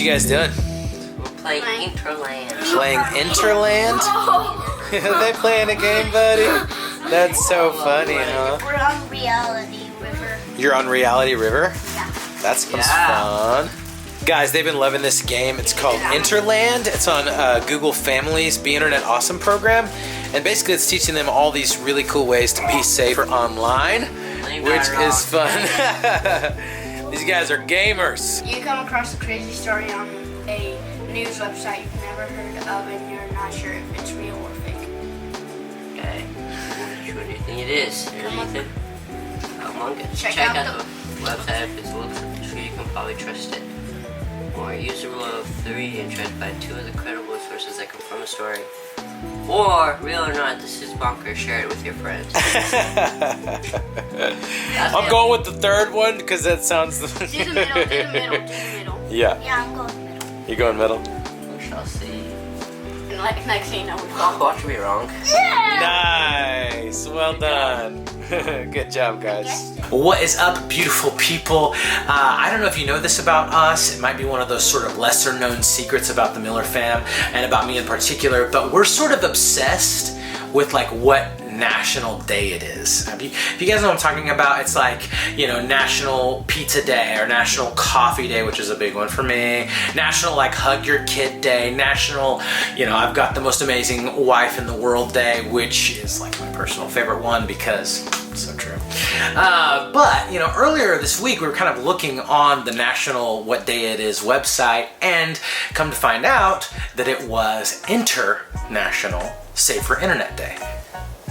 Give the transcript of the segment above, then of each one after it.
you guys doing? We're playing Interland. Playing Interland? They playing a game, buddy? That's so funny, huh? We're on Reality River. You're on Reality River? Yeah. That's fun. Guys, they've been loving this game. It's called Interland. It's on Google Family's Be Internet Awesome program. And basically it's teaching them all these really cool ways to be safer online, which is fun. These guys are gamers. You come across a crazy story on a news website you've never heard of and you're not sure if it's real or fake. Okay. Which one do you think it is? Anything? Come on, check out the website. If it looks true, you can probably trust it. Or use the rule of 3 and try to find 2 of the credible sources that confirm a story. Or, real or not, this is bonkers. Share it with your friends. I'm going with the third one because that sounds. Do the middle, do the middle, do the middle. Yeah. Yeah, I'm going middle. You going middle? We shall see. And next thing you know, we've gone. Watch me wrong. Yeah! Nice. Well done. Good job, guys. What is up, beautiful people? I don't know if you know this about us. It might be one of those sort of lesser known secrets about the Miller fam and about me in particular, but we're sort of obsessed with like what national day it is. If you guys know what I'm talking about, it's like, you know, National Pizza Day or National Coffee Day, which is a big one for me. National like Hug Your Kid Day. National, you know, I've got the most amazing wife in the world day, which is like my personal favorite one because it's so true. But, you know, earlier this week we were kind of looking on the National What Day It Is website and come to find out that it was International Safer Internet Day.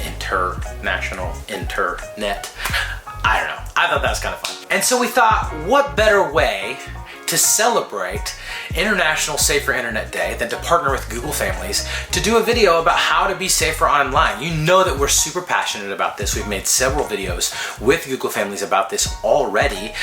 International Internet. I don't know. I thought that was kind of fun. And so we thought, what better way to celebrate International Safer Internet Day than to partner with Google Families to do a video about how to be safer online. You know that we're super passionate about this. We've made several videos with Google Families about this already,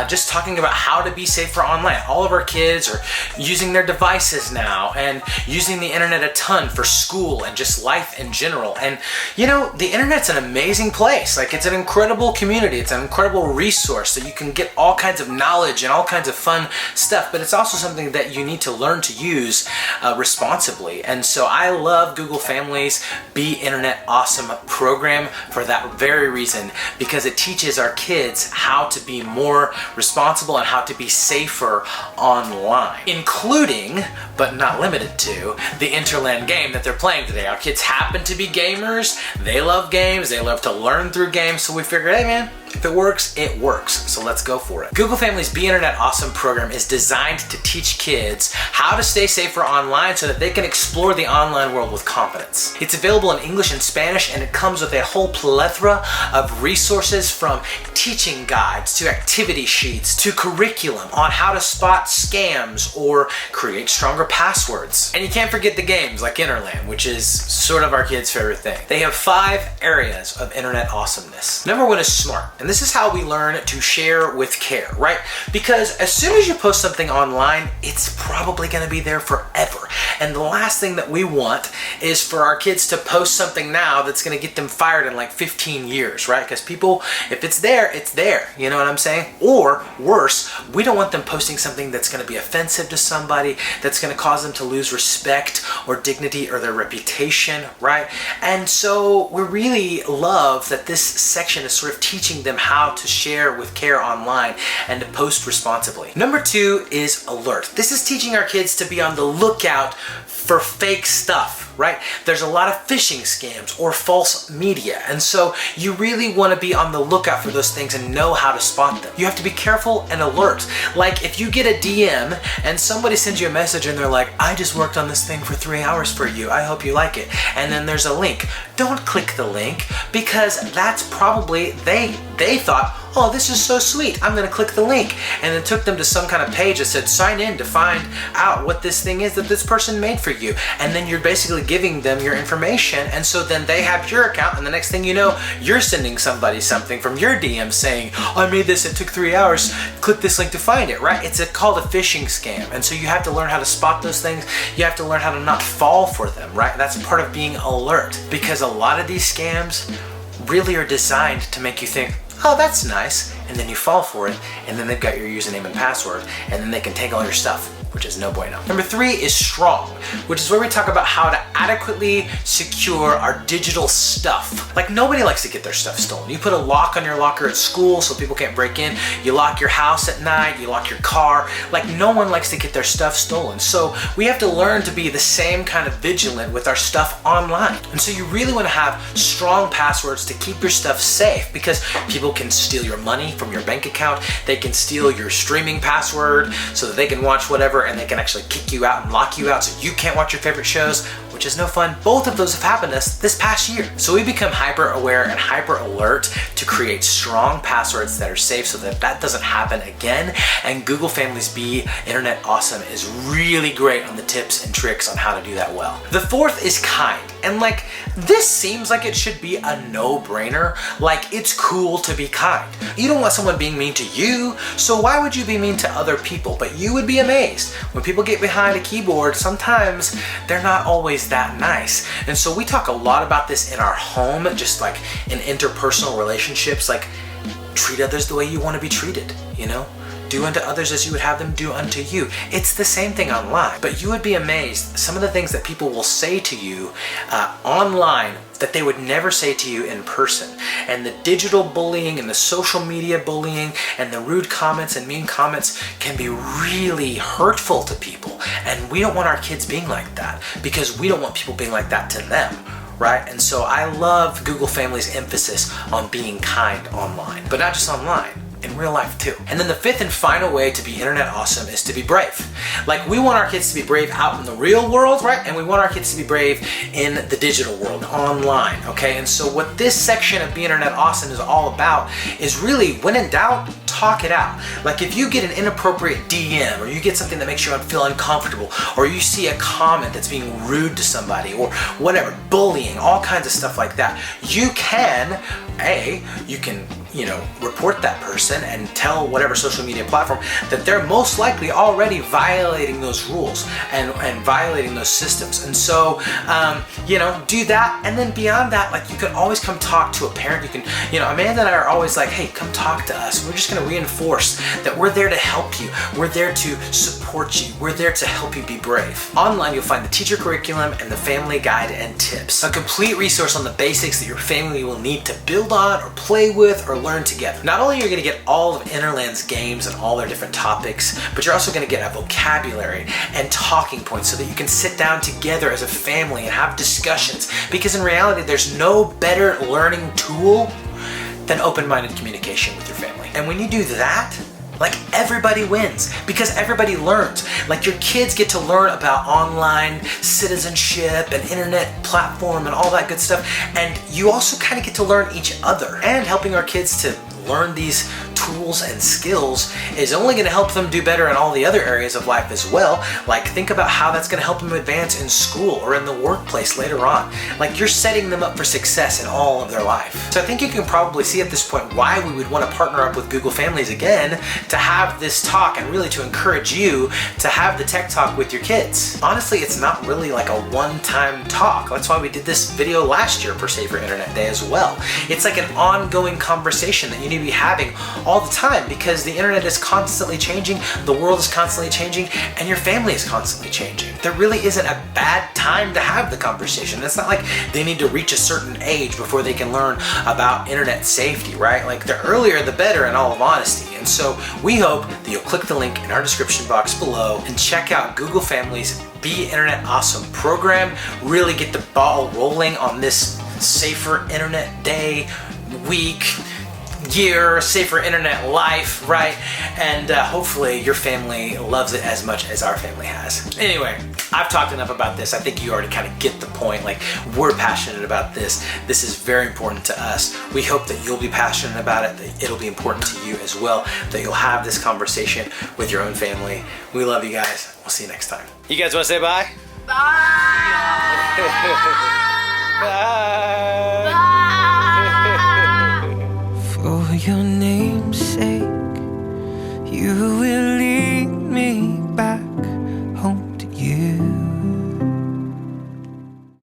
just talking about how to be safer online. All of our kids are using their devices now and using the internet a ton for school and just life in general. And you know, the internet's an amazing place. Like, it's an incredible community. It's an incredible resource that you can get all kinds of knowledge and all kinds of fun stuff, but it's also something that you need to learn to use responsibly. And so I love Google Families Be Internet Awesome program for that very reason, because it teaches our kids how to be more responsible and how to be safer online, including, but not limited to, the Interland game that they're playing today. Our kids happen to be gamers. They love games. They love to learn through games. So we figured, hey man, if it works, it works. So let's go for it. Google Families Be Internet Awesome program is designed to teach kids how to stay safer online so that they can explore the online world with confidence. It's available in English and Spanish, and it comes with a whole plethora of resources, from teaching guides to activity sheets to curriculum on how to spot scams or create stronger passwords. And you can't forget the games like Interland, which is sort of our kids' favorite thing. They have 5 areas of internet awesomeness. Number 1 is smart. And this is how we learn to share with care, right? Because as soon as you post something online, it's probably gonna be there forever. And the last thing that we want is for our kids to post something now that's gonna get them fired in like 15 years, right? Because people, if it's there, it's there. You know what I'm saying? Or worse, we don't want them posting something that's gonna be offensive to somebody, that's gonna cause them to lose respect or dignity or their reputation, right? And so we really love that this section is sort of teaching them how to share with care online and to post responsibly. Number 2 is alert. This is teaching our kids to be on the lookout for fake stuff, right? There's a lot of phishing scams or false media, and so you really want to be on the lookout for those things and know how to spot them. You have to be careful and alert. Like, if you get a DM and somebody sends you a message and they're like, I just worked on this thing for 3 hours for you, I hope you like it, and then there's a link. Don't click the link, because that's probably, they thought, oh, this is so sweet, I'm gonna click the link, and it took them to some kind of page that said sign in to find out what this thing is that this person made for you. And then you're basically giving them your information, and so then they have your account, and the next thing you know, you're sending somebody something from your DM saying, I made this, it took 3 hours, click this link to find it, right? It's called a phishing scam, and so you have to learn how to spot those things. You have to learn how to not fall for them, right? That's part of being alert, because a lot of these scams really are designed to make you think, oh, that's nice, and then you fall for it, and then they've got your username and password, and then they can take all your stuff. which is no bueno. Number 3 is strong, which is where we talk about how to adequately secure our digital stuff. Like, nobody likes to get their stuff stolen. You put a lock on your locker at school so people can't break in. You lock your house at night, you lock your car. Like, no one likes to get their stuff stolen. So we have to learn to be the same kind of vigilant with our stuff online. And so you really want to have strong passwords to keep your stuff safe, because people can steal your money from your bank account. They can steal your streaming password so that they can watch whatever, and they can actually kick you out and lock you out so you can't watch your favorite shows, which is no fun. Both of those have happened to us this past year. So we become hyper aware and hyper alert to create strong passwords that are safe so that that doesn't happen again. And Google Families Be Internet Awesome is really great on the tips and tricks on how to do that well. The 4th is kind. And like, this seems like it should be a no-brainer. Like, it's cool to be kind. You don't want someone being mean to you, so why would you be mean to other people? But you would be amazed. When people get behind a keyboard, sometimes they're not always that nice. And so we talk a lot about this in our home, just like in interpersonal relationships, like treat others the way you want to be treated, you know? Do unto others as you would have them do unto you. It's the same thing online, but you would be amazed some of the things that people will say to you online that they would never say to you in person. And the digital bullying and the social media bullying and the rude comments and mean comments can be really hurtful to people. And we don't want our kids being like that, because we don't want people being like that to them. Right? And so I love Google Family's emphasis on being kind online, but not just online, in real life too. And then the 5th and final way to be internet awesome is to be brave. Like, we want our kids to be brave out in the real world, right? And we want our kids to be brave in the digital world, online, okay? And so what this section of Be Internet Awesome is all about is really, when in doubt, talk it out. Like, if you get an inappropriate DM, or you get something that makes you feel uncomfortable, or you see a comment that's being rude to somebody, or whatever, bullying, all kinds of stuff like that, you can report that person and tell whatever social media platform that they're most likely already violating those rules and violating those systems. And so, do that. And then beyond that, like, you can always come talk to a parent. You can, Amanda and I are always like, hey, come talk to us. We're just going to reinforce that we're there to help you. We're there to support you. We're there to help you be brave. Online, you'll find the teacher curriculum and the family guide and tips. A complete resource on the basics that your family will need to build on or play with or learn together. Not only are you going to get all of Interland's games and all their different topics, but you're also going to get a vocabulary and talking points so that you can sit down together as a family and have discussions. Because in reality, there's no better learning tool than open-minded communication with your family. And when you do that, like, everybody wins, because everybody learns. Like, your kids get to learn about online citizenship and internet platform and all that good stuff. And you also kind of get to learn each other. And helping our kids to learn these tools and skills is only going to help them do better in all the other areas of life as well. Like, think about how that's going to help them advance in school or in the workplace later on. Like, you're setting them up for success in all of their life. So I think you can probably see at this point why we would want to partner up with Google Families again to have this talk and really to encourage you to have the tech talk with your kids. Honestly, it's not really like a one-time talk. That's why we did this video last year for Safer Internet Day as well. It's like an ongoing conversation that you need to be having all the time, because the internet is constantly changing, the world is constantly changing, and your family is constantly changing. There really isn't a bad time to have the conversation. It's not like they need to reach a certain age before they can learn about internet safety, right? Like, the earlier the better, in all of honesty. And so we hope that you'll click the link in our description box below and check out Google Families Be Internet Awesome program. Really get the ball rolling on this Safer Internet Day, week, year, safer internet life, right? And hopefully your family loves it as much as our family has. Anyway, I've talked enough about this. I think you already kind of get the point. Like, we're passionate about this. This is very important to us. We hope that you'll be passionate about it, that it'll be important to you as well, that you'll have this conversation with your own family. We love you guys. We'll see you next time. You guys want to say bye? Bye! Bye! Bye! For your name's sake, you